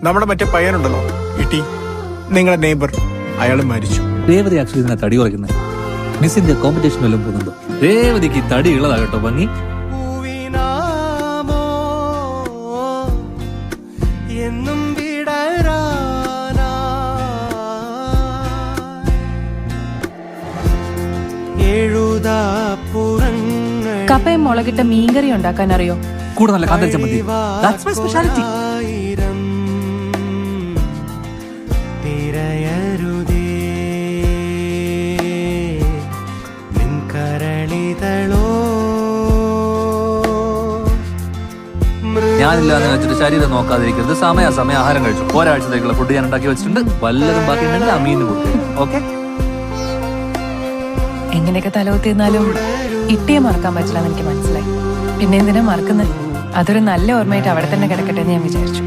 നമ്മുടെ മറ്റേ പയ്യനുണ്ടല്ലോ ഇട്ടി, നിങ്ങളുടെ നെയ്ബർ, അയാൾ മരിച്ചു. രേവതി ആക്ച്വലി ഇതിനെ തടി കുറയ്ക്കുന്നത്. മിസ് ഇന്ത്യ കോമ്പറ്റീഷൻ വല്ലതും പോകുന്നുണ്ടോ? രേവതിക്ക് തടി ഉള്ളതാകട്ടോ ഭംഗി. കപ്പയും മുളകിട്ട മീൻകറി ഉണ്ടാക്കാൻ അറിയോ? കൂടെ നല്ല കാന്തൽ ചമ്മന്തി. That's my specialty. ഞാനില്ലാന്ന് വെച്ചിട്ട് ശരീരം നോക്കാതിരിക്കുന്നത്. സമയം ആഹാരം കഴിച്ചു. ഒരാഴ്ചത്തേക്കുള്ള ഫുഡ് ഞാൻ ഉണ്ടാക്കി വെച്ചിട്ടുണ്ട്. വല്ലതും ബാക്കി ഉണ്ടെങ്കിൽ ആ മീനിന് കൊടുക്കും. ഓക്കെ? എങ്ങനെയൊക്കെ തലവത്തിരുന്നാലും ഇട്ടിയെ മറക്കാൻ പറ്റില്ല എന്ന് എനിക്ക് മനസ്സിലായി. പിന്നെ എന്തിനാ മറക്കുന്നത്? അതൊരു നല്ല ഓർമ്മയായിട്ട് അവിടെ തന്നെ കിടക്കട്ടെ എന്ന് ഞാൻ വിചാരിച്ചു.